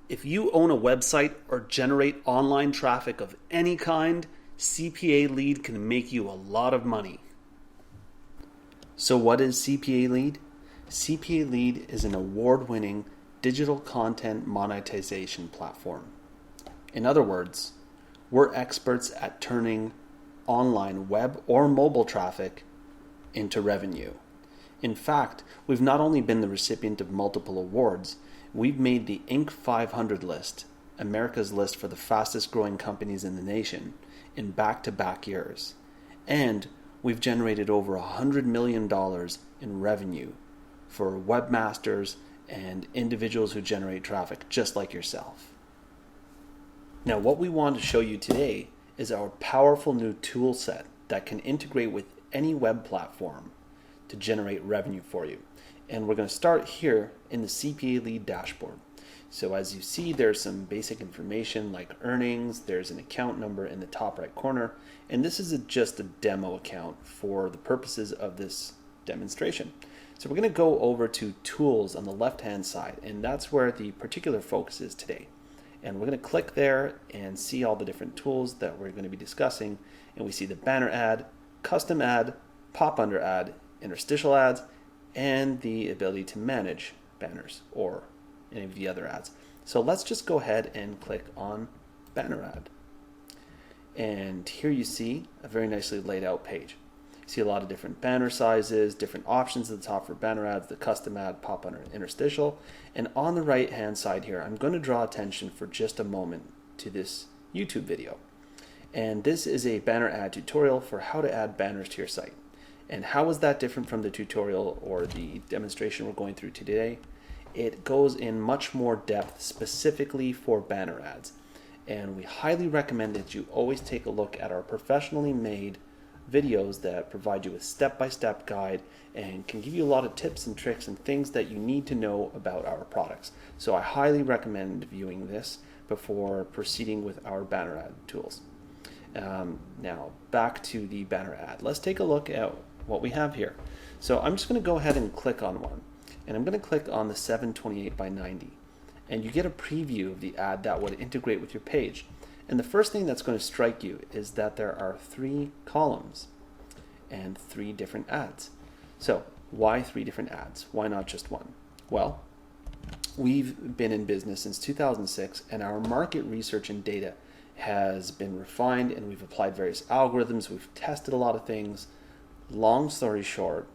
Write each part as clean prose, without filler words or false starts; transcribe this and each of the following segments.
If you own a website or generate online traffic of any kind, CPAlead can make you a lot of money. So what is CPAlead? CPAlead is an award-winning digital content monetization platform. In other words, we're experts at turning online web or mobile traffic into revenue. In fact, we've not only been the recipient of multiple awards, we've made the Inc. 500 list, America's list for the fastest growing companies in the nation, in back-to-back years. And we've generated over $100 million in revenue for webmasters and individuals who generate traffic just like yourself. Now, what we want to show you today is our powerful new tool set that can integrate with any web platform to generate revenue for you. And we're going to start here in the CPAlead dashboard. So as you see, there's some basic information like earnings, there's an account number in the top right corner, and this is just a demo account for the purposes of this demonstration. So we're going to go over to tools on the left hand side, and that's where the particular focus is today. And we're going to click there and see all the different tools that we're going to be discussing, and we see the banner ad, custom ad, pop under ad, interstitial ads, and the ability to manage banners or any of the other ads. So let's just go ahead and click on banner ad. And here you see a very nicely laid out page. You see a lot of different banner sizes, different options at the top for banner ads, the custom ad, pop under, interstitial. And on the right hand side here, I'm going to draw attention for just a moment to this YouTube video. And this is a banner ad tutorial for how to add banners to your site. And how is that different from the tutorial or the demonstration we're going through today? It goes in much more depth specifically for banner ads. And we highly recommend that you always take a look at our professionally made videos that provide you with step-by-step guide and can give you a lot of tips and tricks and things that you need to know about our products. So I highly recommend viewing this before proceeding with our banner ad tools. Now back to the banner ad. Let's take a look at what we have here. So I'm just going to go ahead and click on one, and I'm going to click on the 728 by 90, and you get a preview of the ad that would integrate with your page. And the first thing that's going to strike you is that there are 3 columns and 3 different ads. So why 3 different ads? Why not just one? Well, we've been in business since 2006, and our market research and data has been refined, and we've applied various algorithms. We've tested a lot of things. Long story short,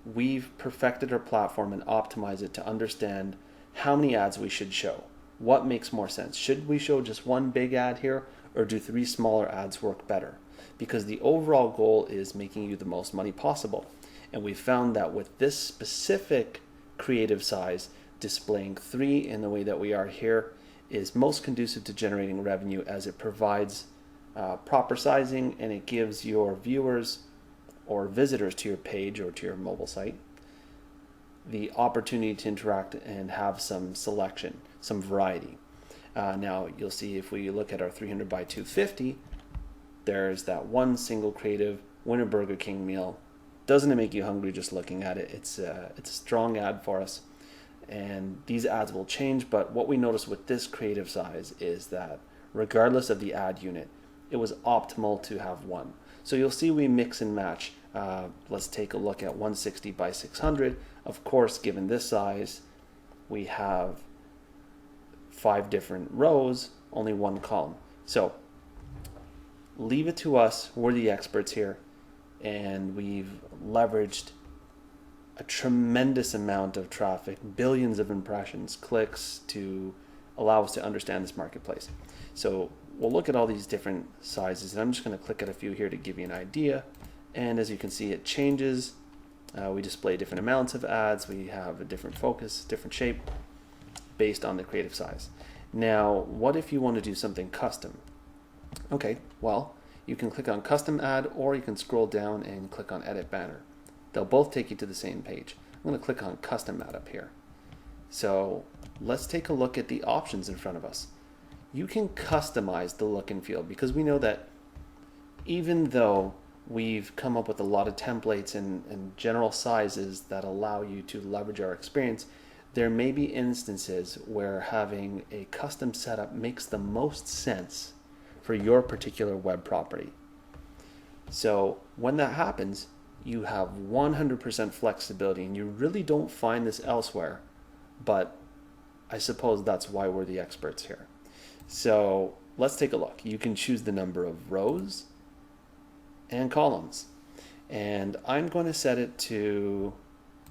we've perfected our platform and optimized it to understand how many ads we should show. What makes more sense? Should we show just one big ad here, or do 3 smaller ads work better? Because the overall goal is making you the most money possible. And we found that with this specific creative size, displaying 3 in the way that we are here is most conducive to generating revenue, as it provides proper sizing, and it gives your viewers or visitors to your page or to your mobile site the opportunity to interact and have some selection, some variety. Now you'll see if we look at our 300 by 250, there's that one single creative winner Burger King meal. Doesn't it make you hungry just looking at it? It's a strong ad for us, and these ads will change, but what we noticed with this creative size is that regardless of the ad unit, it was optimal to have one. So you'll see we mix and match. Let's take a look at 160 by 600. Of course, given this size, we have 5 different rows, only 1 column. So leave it to us. We're the experts here, and we've leveraged a tremendous amount of traffic, billions of impressions, clicks, to allow us to understand this marketplace. So we'll look at all these different sizes, and I'm just going to click at a few here to give you an idea. And as you can see, it changes. We display different amounts of ads. We have a different focus, different shape based on the creative size. Now, what if you want to do something custom? Okay, well, you can click on custom ad, or you can scroll down and click on edit banner. They'll both take you to the same page. I'm going to click on custom ad up here. So let's take a look at the options in front of us. You can customize the look and feel, because we know that even though we've come up with a lot of templates and general sizes that allow you to leverage our experience, there may be instances where having a custom setup makes the most sense for your particular web property. So when that happens, you have 100% flexibility, and you really don't find this elsewhere, but I suppose that's why we're the experts here. So let's take a look. You can choose the number of rows and columns, and I'm going to set it to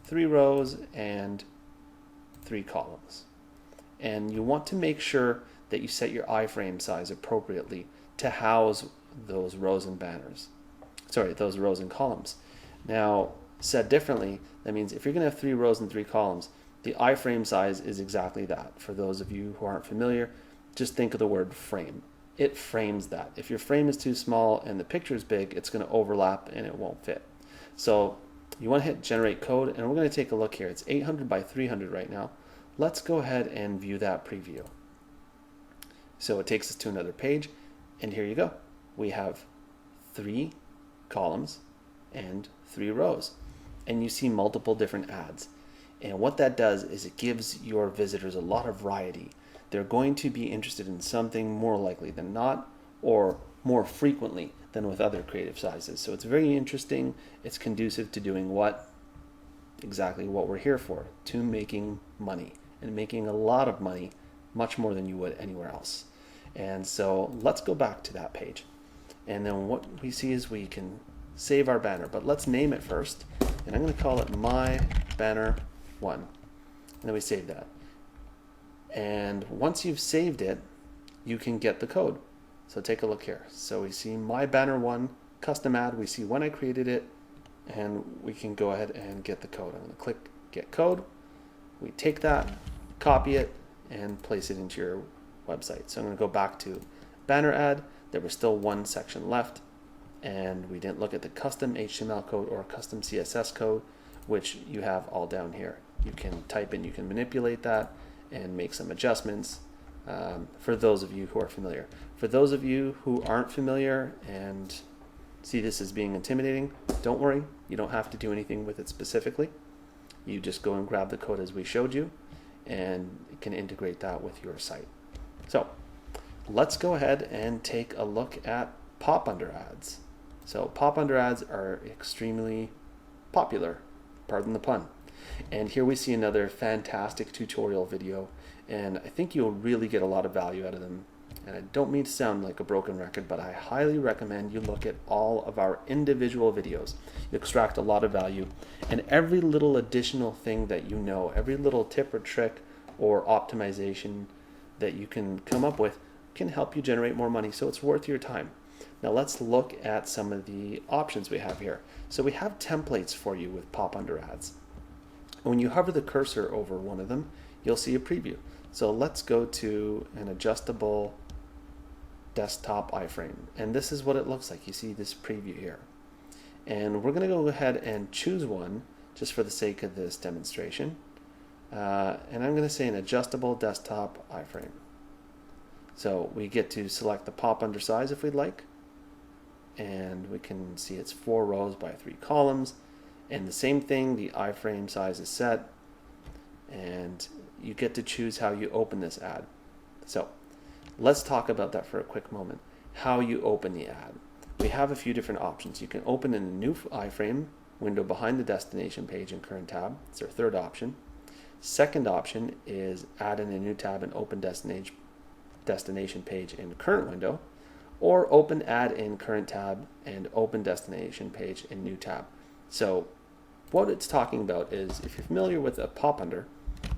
3 rows and 3 columns. And you want to make sure that you set your iframe size appropriately to house those rows and banners. Those rows and columns. Now, said differently, that means if you're going to have 3 rows and 3 columns, the iframe size is exactly that. For those of you who aren't familiar, just think of the word frame. It frames that. If your frame is too small and the picture is big, it's going to overlap and it won't fit. So you want to hit generate code, and we're going to take a look here. It's 800 by 300 right now. Let's go ahead and view that preview. So it takes us to another page, and here you go. We have 3 columns and 3 rows, and you see multiple different ads. And what that does is it gives your visitors a lot of variety. They're going to be interested in something more likely than not, or more frequently than with other creative sizes. So it's very interesting. It's conducive to doing exactly what we're here for, to making money, and making a lot of money, much more than you would anywhere else. And so let's go back to that page. And then what we see is we can save our banner, but let's name it first. And I'm going to call it My Banner 1. And then we save that. And once you've saved it, you can get the code. So take a look here. So we see My Banner 1 custom ad. We see when I created it, and we can go ahead and get the code. I'm going to click Get Code. We take that, copy it, and place it into your website. So I'm going to go back to banner ad. There was still one section left, and we didn't look at the custom HTML code or custom CSS code, which you have all down here. You can type in, you can manipulate that and make some adjustments for those of you who are familiar. For those of you who aren't familiar and see this as being intimidating, don't worry, you don't have to do anything with it specifically. You just go and grab the code as we showed you, and you can integrate that with your site. So let's go ahead and take a look at pop under ads. So pop under ads are extremely popular, pardon the pun. And here we see another fantastic tutorial video, and I think you'll really get a lot of value out of them. And I don't mean to sound like a broken record, but I highly recommend you look at all of our individual videos. You extract a lot of value, and every little additional thing that you know, every little tip or trick or optimization that you can come up with can help you generate more money, so it's worth your time. Now let's look at some of the options we have here. So we have templates for you with pop under ads. When you hover the cursor over one of them, you'll see a preview. So let's go to an adjustable desktop iframe, and this is what it looks like. You see this preview here, and we're going to go ahead and choose one just for the sake of this demonstration, and I'm going to say an adjustable desktop iframe. So we get to select the pop under size if we'd like, and we can see it's 4 rows by 3 columns, and the same thing, the iframe size is set, and you get to choose how you open this ad. So let's talk about that for a quick moment. How you open the ad. We have a few different options. You can open in a new iframe window behind the destination page in current tab. It's our third option. Second option is add in a new tab and open destination page in current window, or open ad in current tab and open destination page in new tab. So what it's talking about is, if you're familiar with a pop under,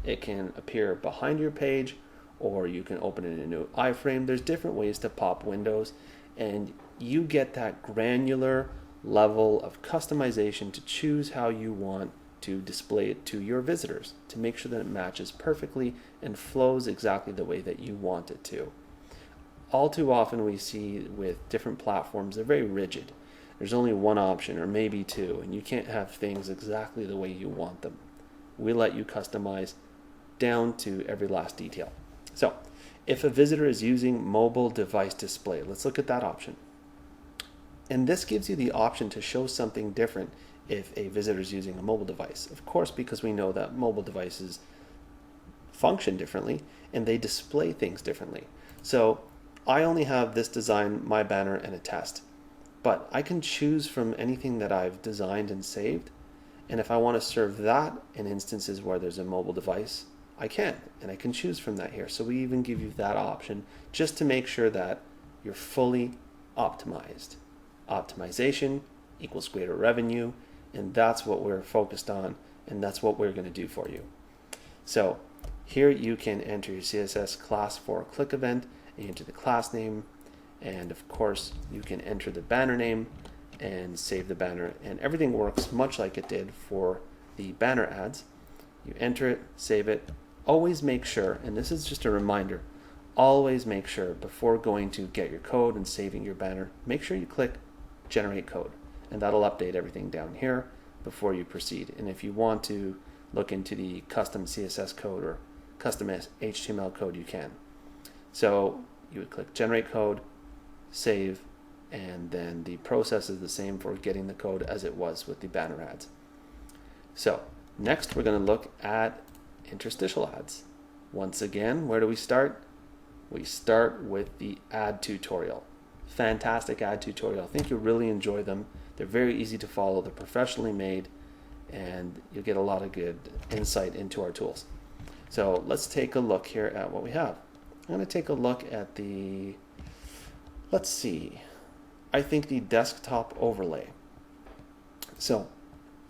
it can appear behind your page, or you can open it in a new iframe. There's different ways to pop windows, and you get that granular level of customization to choose how you want to display it to your visitors, to make sure that it matches perfectly and flows exactly the way that you want it to. All too often we see with different platforms, they're very rigid. There's only one option or maybe 2, and you can't have things exactly the way you want them. We let you customize down to every last detail. So if a visitor is using mobile device display, let's look at that option. And this gives you the option to show something different if a visitor is using a mobile device. Of course, because we know that mobile devices function differently and they display things differently. So I only have this design, my banner, and a test. But I can choose from anything that I've designed and saved. And if I want to serve that in instances where there's a mobile device, I can. And I can choose from that here. So we even give you that option just to make sure that you're fully optimized. Optimization equals greater revenue. And that's what we're focused on. And that's what we're going to do for you. So here you can enter your CSS class for a click event, and enter the class name, and of course you can enter the banner name and save the banner, and everything works much like it did for the banner ads. You enter it, save it. Always make sure, and this is just a reminder, always make sure before going to get your code and saving your banner, make sure you click generate code, and that'll update everything down here before you proceed. And if you want to look into the custom CSS code or custom HTML code, you can. So you would click generate code, save, and then the process is the same for getting the code as it was with the banner ads. So next we're going to look at interstitial ads. Once again, where do we start? We start with the ad tutorial. Fantastic ad tutorial. I think you'll really enjoy them. They're very easy to follow. They're professionally made, and you'll get a lot of good insight into our tools. So let's take a look here at what we have. I'm going to take a look at the, let's see, I think the desktop overlay. So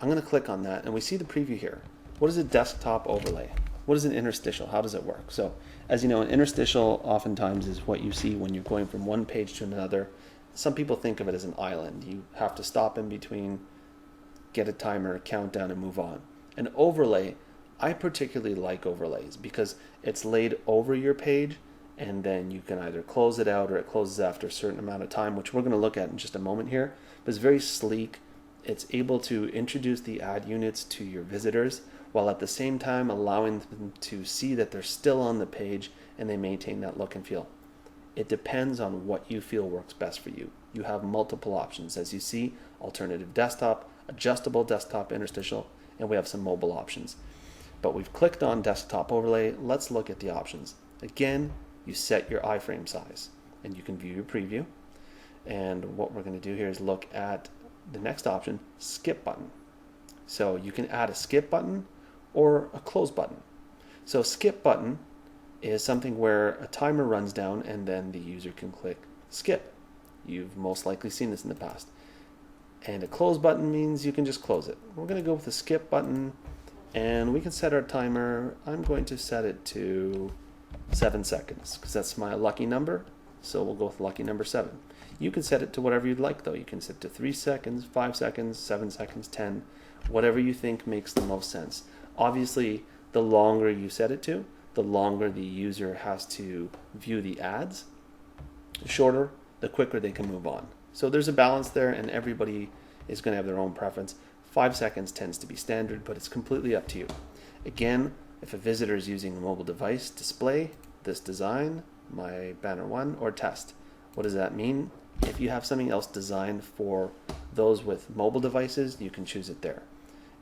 I'm going to click on that, and we see the preview here. What is a desktop overlay? What is an interstitial? How does it work? So as you know, an interstitial oftentimes is what you see when you're going from one page to another. Some people think of it as an island. You have to stop in between, get a timer, count down, and move on. An overlay, I particularly like overlays because it's laid over your page, and then you can either close it out or it closes after a certain amount of time, which we're going to look at in just a moment here. But it's very sleek. It's able to introduce the ad units to your visitors while at the same time allowing them to see that they're still on the page and they maintain that look and feel. It depends on what you feel works best for you. You have multiple options. As you see, alternative desktop, adjustable desktop interstitial, and we have some mobile options. But we've clicked on desktop overlay. Let's look at the options. Again, you set your iframe size and you can view your preview. And what we're going to do here is look at the next option, skip button. So you can add a skip button or a close button. So skip button is something where a timer runs down and then the user can click skip. You've most likely seen this in the past. And a close button means you can just close it. We're going to go with the skip button, and we can set our timer. I'm going to set it to 7 seconds because that's my lucky number. So we'll go with lucky number 7. You can set it to whatever you'd like though. You can set it to 3 seconds, 5 seconds, 7 seconds, 10, whatever you think makes the most sense. Obviously, the longer you set it to, the longer the user has to view the ads. The shorter, the quicker they can move on. So there's a balance there, and everybody is going to have their own preference. 5 seconds tends to be standard, but it's completely up to you. Again, if a visitor is using a mobile device, display this design, my banner 1, or test. What does that mean? If you have something else designed for those with mobile devices, you can choose it there.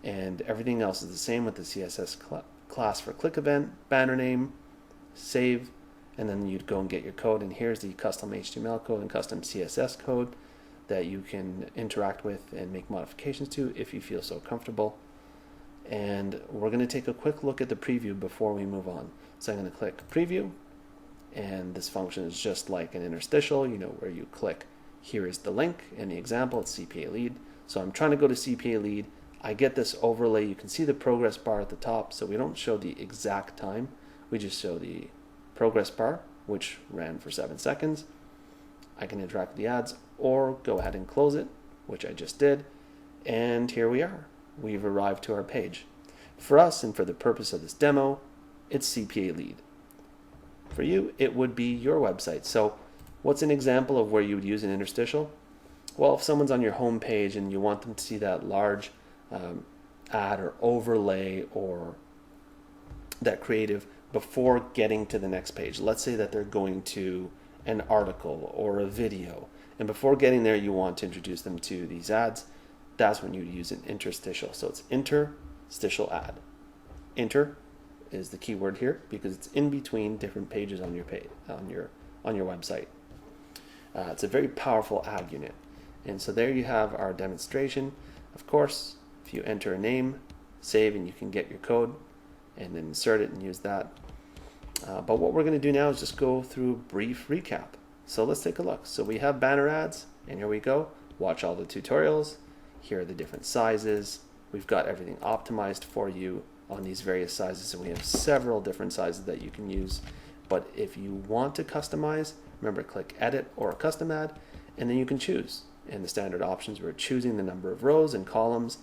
And everything else is the same with the CSS class for click event, banner name, save, and then you'd go and get your code. And here's the custom HTML code and custom CSS code that you can interact with and make modifications to if you feel so comfortable. And we're going to take a quick look at the preview before we move on. So I'm going to click preview, and this function is just like an interstitial, you know, where you click, here is the link, in the example, it's CPAlead. So I'm trying to go to CPAlead. I get this overlay. You can see the progress bar at the top, so we don't show the exact time. We just show the progress bar, which ran for 7 seconds. I can interact with the ads or go ahead and close it, which I just did. And here we are. We've arrived to our page. For us, and for the purpose of this demo, it's CPAlead. For you, it would be your website. So what's an example of where you would use an interstitial? Well, if someone's on your home page and you want them to see that large ad or overlay or that creative before getting to the next page. Let's say that they're going to an article or a video, and before getting there you want to introduce them to these ads. That's when you use an interstitial. So it's interstitial ad. Inter is the keyword here because it's in between different pages on your page, on your website. It's a very powerful ad unit. And so there you have our demonstration. Of course, if you enter a name, save, and you can get your code and then insert it and use that. But what we're going to do now is just go through a brief recap. So let's take a look. So we have banner ads, and here we go. Watch all the tutorials. Here are the different sizes. We've got everything optimized for you on these various sizes, and we have several different sizes that you can use. But if you want to customize, remember, click Edit or Custom Ad, and then you can choose. In the standard options, we're choosing the number of rows and columns.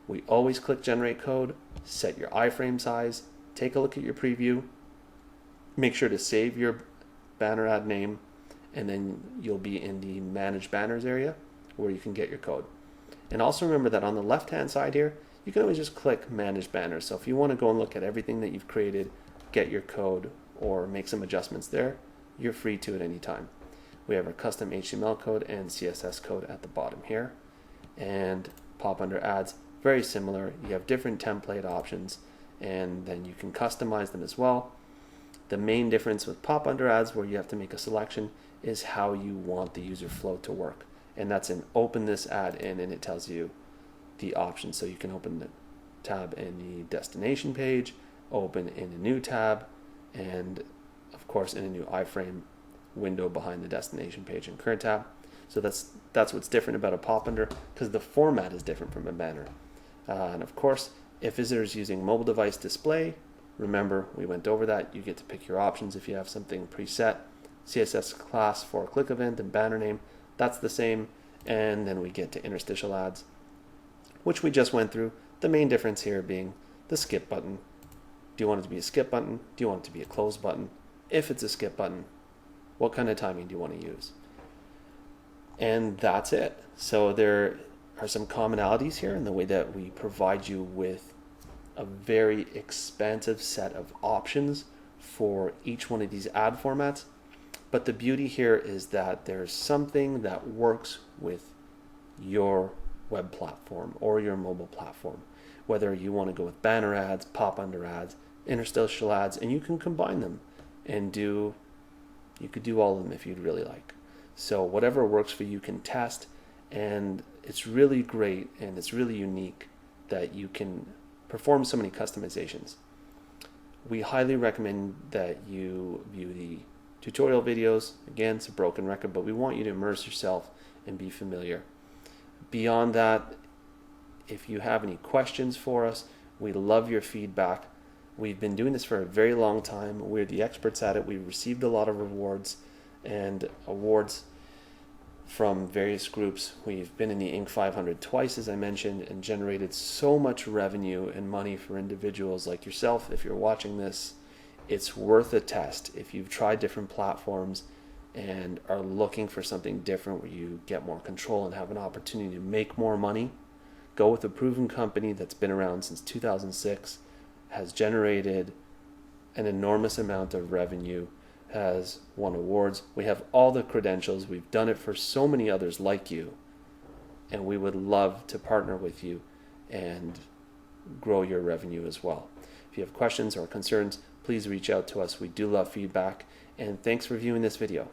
We always click Generate Code, set your iframe size, take a look at your preview, make sure to save your banner ad name, and then you'll be in the Manage Banners area where you can get your code. And also remember that on the left-hand side here, you can always just click Manage Banners. So if you want to go and look at everything that you've created, get your code, or make some adjustments there, you're free to at any time. We have our custom HTML code and CSS code at the bottom here. And pop under ads, very similar. You have different template options, and then you can customize them as well. The main difference with pop under ads, where you have to make a selection, is how you want the user flow to work. And that's in open this ad in, and it tells you the options. So you can open the tab in the destination page, open in a new tab, and of course in a new iframe window behind the destination page and current tab. So that's what's different about a pop under, because the format is different from a banner. And of course, if visitors using mobile device display, remember we went over that. You get to pick your options if you have something preset. CSS class for click event and banner name, that's the same. And then we get to interstitial ads, which we just went through. The main difference here being the skip button. Do you want it to be a skip button? Do you want it to be a close button? If it's a skip button, what kind of timing do you want to use? And that's it. So there are some commonalities here in the way that we provide you with a very expansive set of options for each one of these ad formats. But the beauty here is that there's something that works with your web platform or your mobile platform, whether you want to go with banner ads, pop under ads, interstitial ads, and you can combine them and you could do all of them if you'd really like. So whatever works for you can test, and it's really great and it's really unique that you can perform so many customizations. We highly recommend that you view the tutorial videos. Again, it's a broken record, but we want you to immerse yourself and be familiar. Beyond that, if you have any questions for us, we love your feedback. We've been doing this for a very long time. We're the experts at it. We've received a lot of rewards and awards from various groups. We've been in the Inc. 500 twice, as I mentioned, and generated so much revenue and money for individuals like yourself. If you're watching this, it's worth a test. If you've tried different platforms and are looking for something different where you get more control and have an opportunity to make more money, go with a proven company that's been around since 2006, has generated an enormous amount of revenue, has won awards. We have all the credentials. We've done it for so many others like you, and we would love to partner with you and grow your revenue as well. If you have questions or concerns, please reach out to us. We do love feedback, and thanks for viewing this video.